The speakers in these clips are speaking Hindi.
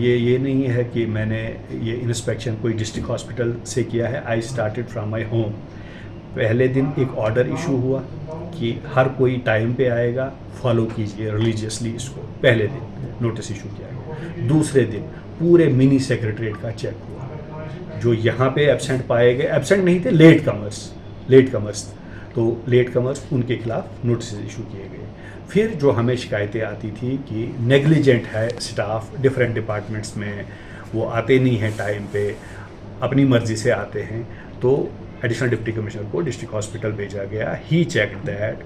ये नहीं है कि मैंने ये इंस्पेक्शन कोई डिस्ट्रिक्ट हॉस्पिटल से किया है। I started from my home. पहले दिन एक ऑर्डर इशू हुआ कि हर कोई टाइम पे आएगा, फॉलो कीजिए रिलीजियसली इसको। पहले दिन नोटिस इशू किया गया। दूसरे दिन पूरे मिनी सेक्रेटरीट का चेक हुआ। जो यहाँ पे एब्सेंट पाए गए, एब्सेंट नहीं थे, लेट कमर्स, तो लेट कमर्स उनके खिलाफ नोटिस इशू किए गए। फिर जो हमें शिकायतें आती थी कि नेग्लिजेंट है स्टाफ डिफरेंट डिपार्टमेंट्स में, वो आते नहीं हैं टाइम पे, अपनी मर्जी से आते हैं, तो एडिशनल डिप्टी कमिश्नर को डिस्ट्रिक्ट हॉस्पिटल भेजा गया। ही चेक दैट,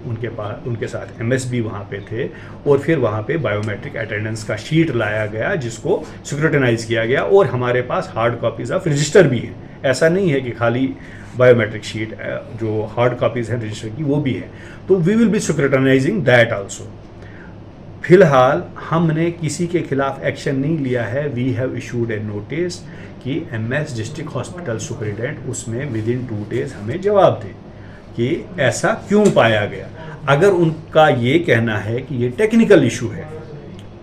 उनके साथ एमएसबी वहाँ पे थे, और फिर वहाँ पे बायोमेट्रिक अटेंडेंस का शीट लाया गया जिसको स्क्रूटनाइज किया गया, और हमारे पास हार्ड कॉपीज़ ऑफ रजिस्टर भी हैं। ऐसा नहीं है कि खाली बायोमेट्रिक शीट, जो हार्ड कॉपीज़ हैं रजिस्टर की वो भी है। तो we will be scrutinising that also. फिलहाल हमने किसी के खिलाफ एक्शन नहीं लिया है। We have issued a notice कि एमएस डिस्ट्रिक्ट हॉस्पिटल सुपरिटेंडेंट उसमें विद इन 2 days हमें जवाब दे कि ऐसा क्यों पाया गया। अगर उनका ये कहना है कि ये टेक्निकल इशू है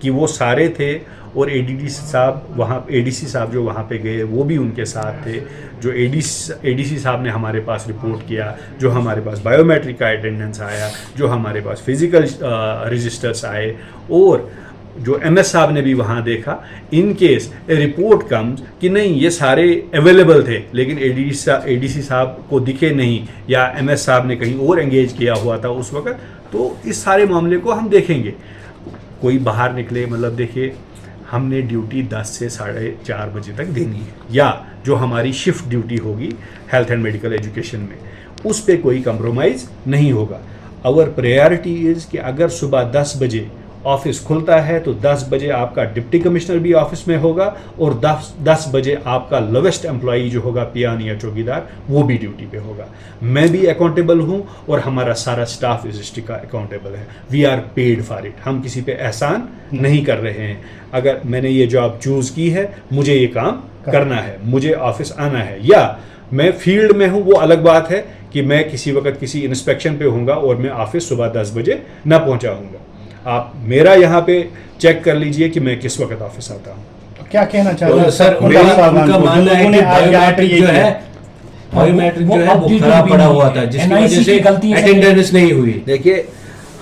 कि वो सारे थे और एडीसी साहब जो वहाँ पे गए वो भी उनके साथ थे, जो एडीसी साहब ने हमारे पास रिपोर्ट किया, जो हमारे पास बायोमेट्रिक का अटेंडेंस आया, जो हमारे पास फिजिकल रजिस्टर्स आए, और जो एमएस साहब ने भी वहाँ देखा, इन केस रिपोर्ट कम्स कि नहीं ये सारे अवेलेबल थे लेकिन एडीसी साहब को दिखे नहीं, या एमएस साहब ने कहीं और एंगेज किया हुआ था उस वक्त, तो इस सारे मामले को हम देखेंगे। कोई बाहर निकले, मतलब देखिए हमने ड्यूटी 10 से 4:30 बजे तक देनी है, या जो हमारी शिफ्ट ड्यूटी होगी हेल्थ एंड मेडिकल एजुकेशन में, उस पर कोई कंप्रोमाइज़ नहीं होगा। आवर प्रायोरिटी इज़ कि अगर सुबह 10 बजे ऑफिस खुलता है तो 10 बजे आपका डिप्टी कमिश्नर भी ऑफिस में होगा, और 10 बजे आपका लोवेस्ट एम्प्लॉई जो होगा पियान या चौकीदार वो भी ड्यूटी पे होगा। मैं भी अकाउंटेबल हूँ और हमारा सारा स्टाफ इस डिस्ट्रिक्ट का अकाउंटेबल है। We are paid for it. हम किसी पे एहसान नहीं कर रहे हैं। अगर मैंने ये जॉब चूज़ की है, मुझे ये काम करना है, मुझे ऑफिस आना है, या मैं फील्ड में हूँ, वो अलग बात है कि मैं किसी वक्त किसी इंस्पेक्शन पे होऊंगा और मैं ऑफिस सुबह 10 बजे ना पहुँचा हूँगा। आप मेरा यहाँ पे चेक कर लीजिए कि मैं किस वक्त ऑफिस आता हूँ। तो क्या कहना चाहते हैं सर? उनका मानना है कि बायोमेट्रिक जो है वो खराब पड़ा हुआ था, जिसकी वजह से अटेंडेंस नहीं हुई। देखिए,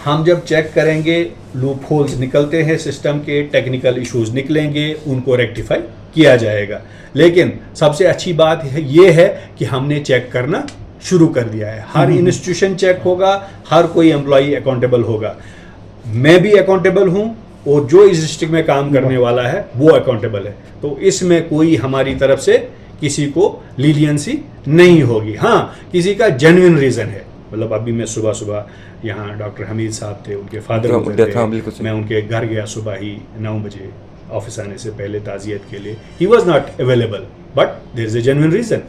हम जब चेक करेंगे लूप होल्स निकलते हैं सिस्टम के, टेक्निकल इश्यूज निकलेंगे, उनको रेक्टिफाई किया जाएगा। लेकिन सबसे अच्छी बात ये है कि हमने चेक करना शुरू कर दिया है। हर इंस्टीट्यूशन चेक होगा, हर कोई एम्प्लॉई अकाउंटेबल होगा। मैं भी अकाउंटेबल हूं, और जो इस डिस्ट्रिक्ट में काम करने वाला है वो अकाउंटेबल है। तो इसमें कोई हमारी तरफ से किसी को लीलियंसी नहीं होगी। हाँ, किसी का जेन्युइन रीज़न है। मतलब अभी मैं सुबह यहाँ डॉक्टर हमीद साहब थे, उनके फादर थे, मैं उनके घर गया सुबह ही 9 बजे ऑफिस आने से पहले ताज़ियत के लिए। He was not available, but there is a genuine reason.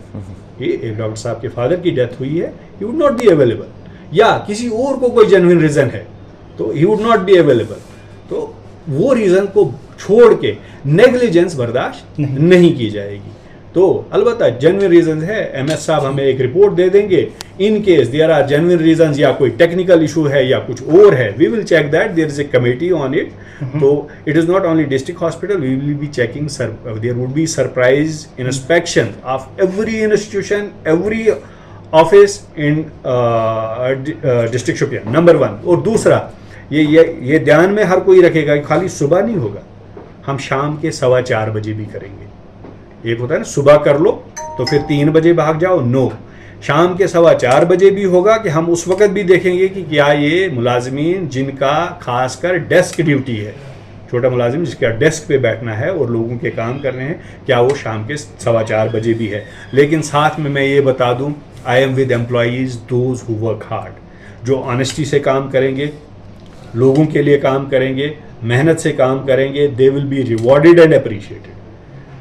एक डॉक्टर साहब के फादर की डेथ हुई है, he would not be available, या किसी और को कोई जेन्युइन रीज़न है तो he would not be available. तो वो रीज़न को छोड़ के नेग्लिजेंस बर्दाश्त नहीं की जाएगी। तो अलबत्ता जेन्युइन रीजन है, एमएस साहब हमें एक रिपोर्ट दे देंगे, in case there are genuine reasons या कोई टेक्निकल इशू है या कुछ और है, we will check that, there is a committee on it. तो it is not only district hospital, we will be checking, there would be surprise inspection of every institution, every office in district Shopian, number 1। और दूसरा ये ध्यान में हर कोई रखेगा कि खाली सुबह नहीं होगा, हम शाम के 4:15 बजे भी करेंगे। एक होता है ना सुबह कर लो तो फिर 3 बजे भाग जाओ, नो, शाम के 4:15 बजे भी होगा कि हम उस वक्त भी देखेंगे कि क्या ये मुलाजमीन जिनका खासकर डेस्क ड्यूटी है, छोटा मुलाजिम जिसका डेस्क पे बैठना है और लोगों के काम करने हैं, क्या वो शाम के 4:15 बजे भी है। लेकिन साथ में मैं ये बता दूं, I am with employees those who work hard, जो ऑनेस्टी से काम करेंगे, लोगों के लिए काम करेंगे, मेहनत से काम करेंगे, they will be rewarded and appreciated.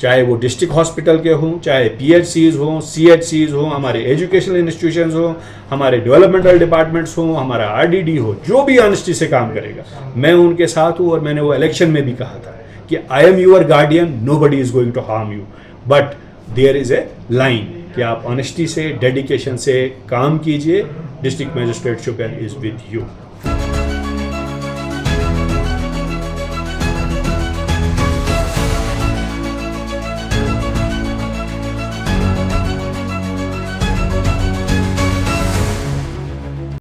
चाहे वो डिस्ट्रिक्ट हॉस्पिटल के हों, चाहे PHCs हों, CHCs हों, हमारे एजुकेशनल इंस्टीट्यूशंस हों, हमारे डेवलपमेंटल डिपार्टमेंट्स हों, हमारा RDD हो, जो भी ऑनेस्टी से काम करेगा मैं उनके साथ हूँ। और मैंने वो इलेक्शन में भी कहा था कि I am your guardian, nobody is going to harm you, but there is a line कि आप ऑनेस्टी से, डेडिकेशन से काम कीजिए। District magistrate Shopian is with you.